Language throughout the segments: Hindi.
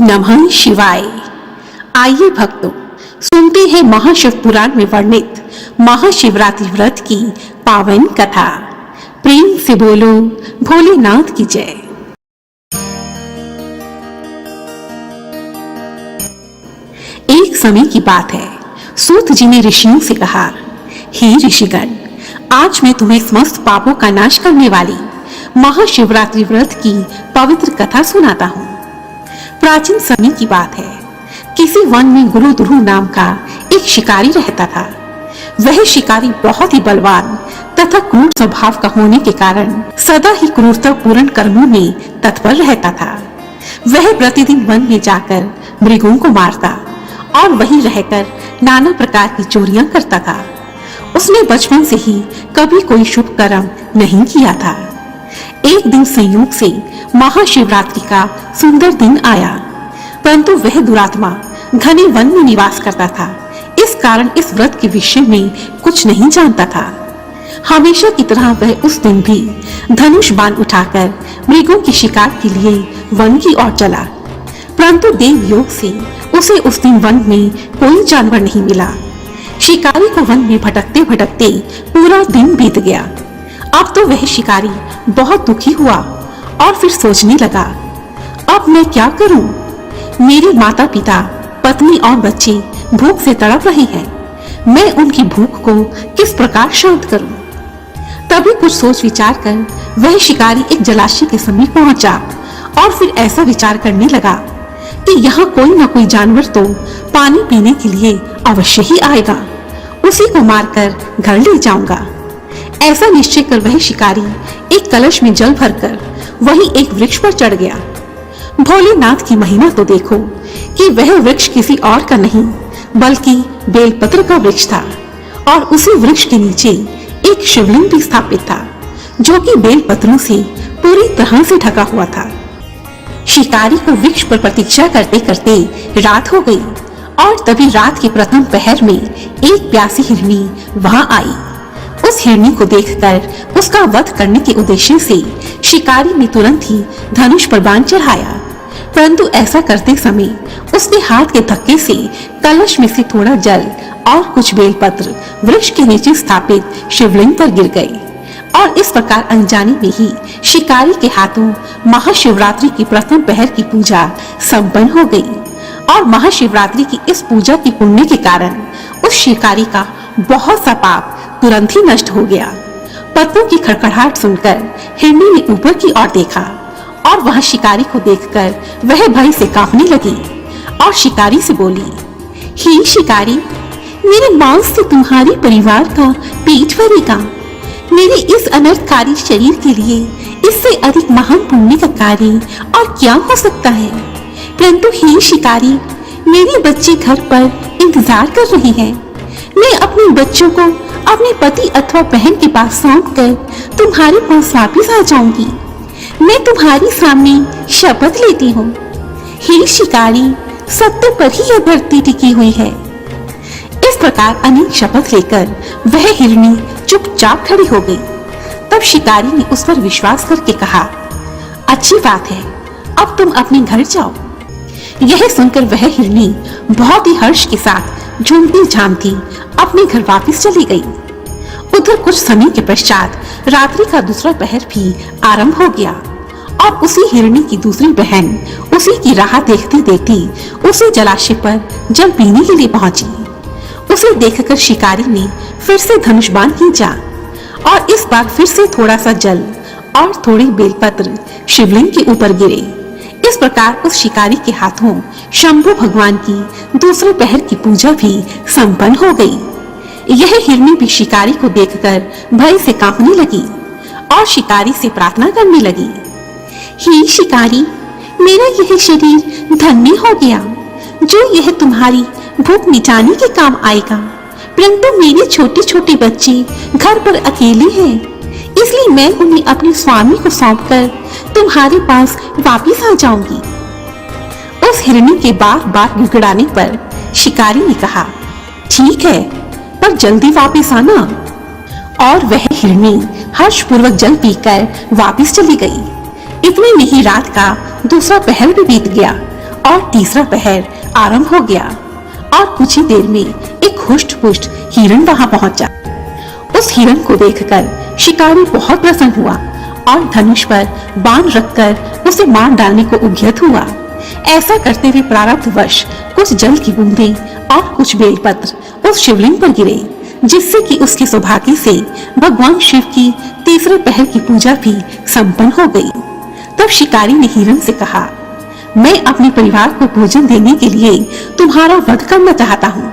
नमः शिवाय। आइए भक्तों, सुनते हैं महाशिव पुराण में वर्णित महाशिवरात्रि व्रत की पावन कथा। प्रेम से बोलो भोलेनाथ की जय। एक समय की बात है, सूत जी ने ऋषियों से कहा, हे ऋषिगण, आज मैं तुम्हें समस्त पापों का नाश करने वाली महाशिवरात्रि व्रत की पवित्र कथा सुनाता हूँ। प्राचीन समय की बात है, किसी वन में गुरु ध्रुव नाम का एक शिकारी रहता था। वह शिकारी बहुत ही बलवान तथा क्रूर स्वभाव का होने के कारण सदा ही क्रूरतापूर्ण कर्मों में तत्पर रहता था। वह प्रतिदिन वन में जाकर मृगों को मारता और वहीं रहकर नाना प्रकार की चोरियां करता था। उसने बचपन से ही कभी कोई शुभ कर्म नहीं किया था। एक दिन संयोग से महाशिवरात्रि का सुंदर दिन आया, परंतु वह दुरात्मा घने वन में निवास करता था। इस कारण इस व्रत के विषय में कुछ नहीं जानता था। हमेशा की तरह वह उस दिन भी धनुष बाण उठाकर मृगों की शिकार के लिए वन की ओर चला, परंतु देव योग से उसे उस दिन वन में कोई जानवर नहीं मिला। शिकारी को वन में भटकते भटकते पूरा दिन बीत गया। अब तो वह शिकारी बहुत दुखी हुआ और फिर सोचने लगा, अब मैं क्या करूं? मेरे माता पिता, पत्नी और बच्चे भूख से तड़प रहे हैं। मैं उनकी भूख को किस प्रकार शांत करूं? तभी कुछ सोच विचार कर वह शिकारी एक जलाशय के समीप पहुंचा और फिर ऐसा विचार करने लगा कि यहाँ कोई न कोई जानवर तो पानी पीने के लिए अवश्य ही आएगा। उसी को मारकर घर ले जाऊंगा। ऐसा निश्चय कर वह शिकारी एक कलश में जल भरकर वहीं एक वृक्ष पर चढ़ गया। भोलेनाथ की महिमा तो देखो कि वह वृक्ष किसी और का नहीं बल्कि बेलपत्र का वृक्ष था और उसी वृक्ष के नीचे एक शिवलिंग भी स्थापित था, जो कि बेलपत्रों से पूरी तरह से ढका हुआ था। शिकारी को वृक्ष पर प्रतीक्षा करते करते रात हो गई और तभी रात के प्रथम पहर में एक प्यासी हिरनी वहां आई। उस हिरनी को देखकर उसका वध करने के उद्देश्य से शिकारी ने तुरंत ही धनुष पर बाण चढ़ाया, परंतु ऐसा करते समय उसके हाथ के धक्के से कलश में से थोड़ा जल और कुछ बेलपत्र वृक्ष के नीचे स्थापित शिवलिंग पर गिर गए और इस प्रकार अनजाने में ही शिकारी के हाथों महाशिवरात्रि की प्रथम पहर की पूजा संपन्न हो गई। और महाशिवरात्रि की इस पूजा की पुण्य के कारण उस शिकारी का बहुत सा पाप तुरंत ही नष्ट हो गया। पत्तों की खड़खड़ाहट सुनकर हिरनी ने ऊपर की ओर देखा और वह शिकारी को देखकर वह भय से कांपने लगी और शिकारी से बोली, हे शिकारी, मेरे मांस से तुम्हारे परिवार का पेट भरेगा। मेरे इस अनर्थकारी शरीर के लिए इससे अधिक महान पुण्य का कार्य और क्या हो सकता है? परंतु हे शिकारी, मेरे बच्चे घर पर इंतजार कर रहे हैं। मैं अपने बच्चों को अपने पति अथवा बहन के पास सौंप कर तुम्हारे पास वापिस आ जाऊंगी। मैं तुम्हारे सामने शपथ लेती हूँ। हे शिकारी, सत्य पर ही यह धरती टिकी हुई है। इस प्रकार अनेक शपथ लेकर वह हिरनी चुपचाप खड़ी हो गई। तब शिकारी ने उस पर विश्वास करके कहा, अच्छी बात है, अब तुम अपने घर जाओ। यह सुनकर वह हिरनी बहुत ही हर्ष के साथ झूमती झामती अपने घर वापस चली गई। उधर कुछ समय के पश्चात रात्रि का दूसरा पहर भी आरंभ हो गया और उसी हिरनी की दूसरी बहन उसी की राह देखती देखती उसी जलाशय पर जल पीने के लिए पहुंची। उसे देखकर शिकारी ने फिर से धनुष बाण खींचा और इस बार फिर से थोड़ा सा जल और थोड़ी बेलपत्र शिवलिंग के ऊपर गिरे। इस प्रकार उस शिकारी के हाथों शंभु भगवान की दूसरे पहर की पूजा भी संपन्न हो गई। यह हिरनी भी शिकारी को देखकर भय से कांपने लगी और शिकारी से प्रार्थना करने लगी, हे शिकारी, मेरा यह शरीर धन्य हो गया जो यह तुम्हारी भूख मिटाने के काम आएगा, परंतु मेरे छोटे छोटे बच्चे घर पर अकेले हैं, इसलिए मैं उन्हें अपने स्वामी को सौंपकर तुम्हारे पास वापिस आ जाऊंगी। उस हिरनी के बार बार गिड़गिड़ाने पर शिकारी ने कहा, ठीक है, पर जल्दी वापिस आना। और वह हिरनी हर्षपूर्वक जल पीकर वापिस चली गई। इतने में ही रात का दूसरा पहर भी बीत गया और तीसरा पहर आरंभ हो गया और कुछ ही देर में एक हुष्ट-पुष्ट हिरण वहां पहुंचा। उस हिरण को देखकर शिकारी बहुत प्रसन्न हुआ और धनुष पर बाण रखकर उसे मार डालने को उद्यत हुआ। ऐसा करते हुए प्रारब्धवश कुछ जल की बूंदें और कुछ बेलपत्र उस शिवलिंग पर गिरे, जिससे कि उसके सौभाग्य से भगवान शिव की तीसरे पहर की पूजा भी संपन्न हो गई। तब शिकारी ने हिरण से कहा, मैं अपने परिवार को भोजन देने के लिए तुम्हारा वध करना चाहता हूँ।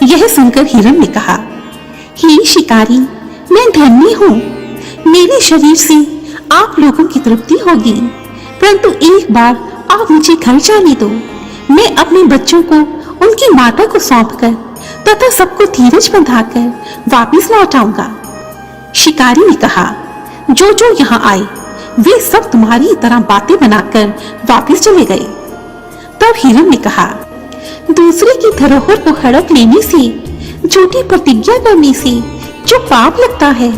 यह सुनकर हिरण ने कहा, हे शिकारी, मैं धन्य हूँ। मेरे शरीर से आप लोगों की तृप्ति होगी, परंतु एक बार आप मुझे घर जाने दो। मैं अपने बच्चों को उनकी माता को सौंपकर तथा सबको धीरज बंधाकर वापिस लौट आऊंगा। शिकारी ने कहा, जो जो यहाँ आए वे सब तुम्हारी तरह बातें बनाकर वापिस चले गए। तब हिरण ने कहा, दूसरे की धरोहर को हड़प लेने से, झूठी प्रतिज्ञा करने से जो पाप लगता है,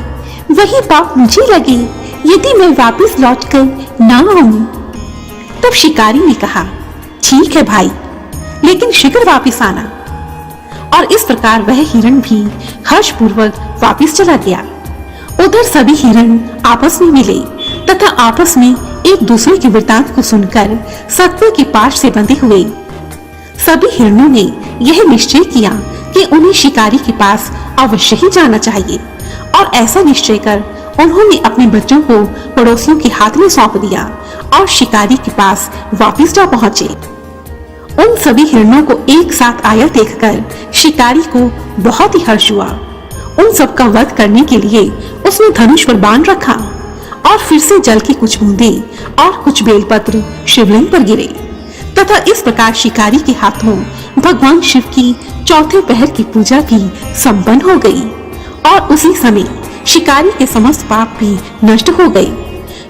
वही पाप मुझे लगे यदि मैं वापिस लौटकर ना आऊं। तब शिकारी ने कहा, ठीक है भाई, लेकिन शीघ्र वापिस आना। और इस प्रकार वह हिरण भी हर्षपूर्वक वापिस चला गया। उधर सभी हिरण आपस में मिले तथा आपस में एक दूसरे के वृतांत को सुनकर सत्य के पाश से बंधे हुए। सभी हिरणों ने यह निश्चय किया कि उन्हें शिकारी के पास अवश्य ही जाना चाहिए, और ऐसा निश्चय कर उन्होंने अपने बच्चों को पड़ोसियों के हाथ में सौंप दिया और शिकारी के पास वापिस जा पहुंचे। उन सभी हिरणों को एक साथ आया देखकर शिकारी को बहुत ही हर्ष हुआ। उन सब का वध करने के लिए उसने धनुष पर बाण रखा और फिर से जल की कुछ बूंदें और कुछ बेलपत्र शिवलिंग पर गिरे तथा इस प्रकार शिकारी के हाथों भगवान शिव की चौथे पहर की पूजा भी संपन्न हो गई और उसी समय शिकारी के समस्त पाप भी नष्ट हो गए।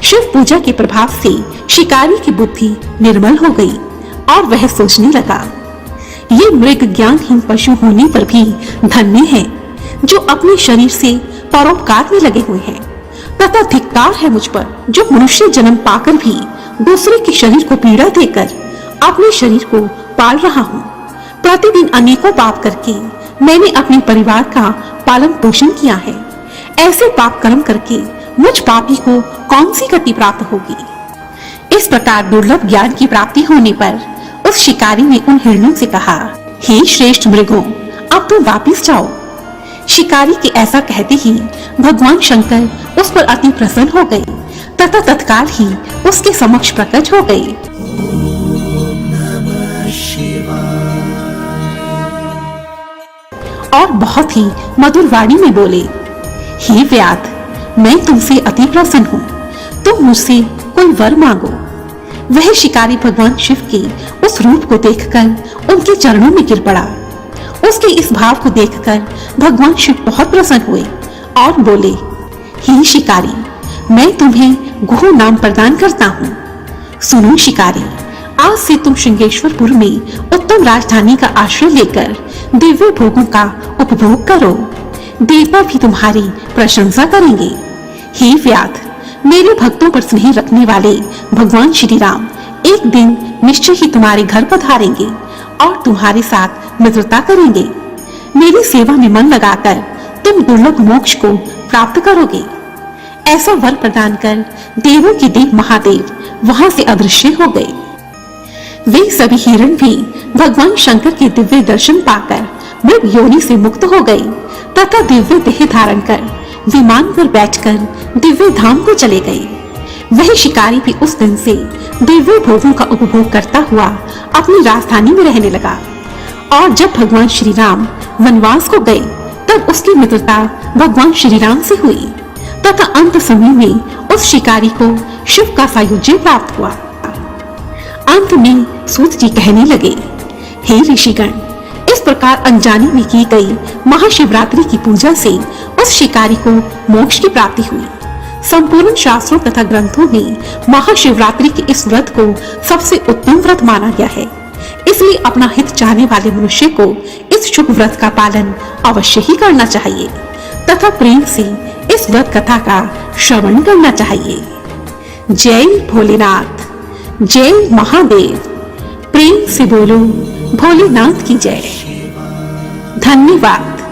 शिव पूजा के प्रभाव से शिकारी की बुद्धि निर्मल हो गई और वह सोचने लगा, ये मृग ज्ञानहीन पशु होने पर भी धन्य है जो अपने शरीर से परोपकार में लगे हुए हैं, तथा धिक्कार है मुझ पर जो मनुष्य जन्म पाकर भी दूसरे के शरीर को पीड़ा देकर अपने शरीर को पाल रहा हूँ। प्रतिदिन अनेकों पाप करके मैंने अपने परिवार का पालन पोषण किया है। ऐसे पाप कर्म करके मुझ पापी को कौन सी गति प्राप्त होगी। इस प्रकार दुर्लभ ज्ञान की प्राप्ति होने पर उस शिकारी ने उन हिरणों से कहा, हे श्रेष्ठ मृगों, अब तुम वापिस जाओ। शिकारी के ऐसा कहते ही भगवान शंकर उस पर अति प्रसन्न हो गए तथा तत्काल ही उसके समक्ष प्रकट हो गए। और बहुत ही मधुर वाणी में बोले, हे व्याध, मैं तुमसे अति प्रसन्न हूँ, तुम मुझसे कोई वर मांगो। वह शिकारी भगवान शिव के उस रूप को देखकर उनके चरणों में गिर पड़ा। उसके इस भाव को देखकर भगवान शिव बहुत प्रसन्न हुए और बोले, हे शिकारी, मैं तुम्हें गुह नाम प्रदान करता हूँ। सुनो शिकारी, आज से तुम श्रृंगेश्वरपुर में उत्तम राजधानी का आश्रय लेकर दिव्य भोगों का उपभोग करो। देवता भी तुम्हारी प्रशंसा करेंगे। हे व्याध, मेरे भक्तों पर स्नेह रखने वाले भगवान श्री राम एक दिन निश्चय ही तुम्हारे घर पधारेंगे और तुम्हारे साथ मित्रता करेंगे। मेरी सेवा में मन लगाकर तुम दुर्लभ मोक्ष को प्राप्त करोगे। ऐसा वर प्रदान कर देवों के देव महादेव वहां से अदृश्य हो गए। वे सभी हिरण भी भगवान शंकर के दिव्य दर्शन पाकर मृग योनि से मुक्त हो गए तथा दिव्य देह धारण कर विमान पर बैठकर दिव्य धाम को चले गए। वह शिकारी भी उस दिन से दिव्य भोगों का उपभोग करता हुआ अपनी राजधानी में रहने लगा। और जब भगवान श्री राम वनवास को गए तब उसकी मित्रता भगवान श्री राम से हुई तथा अंत समय में उस शिकारी को शिव का सायुज्य प्राप्त हुआ। अंत में सूत जी कहने लगे, हे ऋषिगण, इस प्रकार अनजाने में की गई महाशिवरात्रि की पूजा से उस शिकारी को मोक्ष की प्राप्ति हुई। संपूर्ण शास्त्रों तथा ग्रंथों में महाशिवरात्रि के इस व्रत को सबसे उत्तम व्रत माना गया है। इसलिए अपना हित चाहने वाले मनुष्य को इस शुभ व्रत का पालन अवश्य ही करना चाहिए तथा प्रेम से इस व्रत कथा का श्रवण करना चाहिए। जय भोलेनाथ, जय महादेव। प्रेम से बोलो भोलेनाथ की जय। धन्यवाद।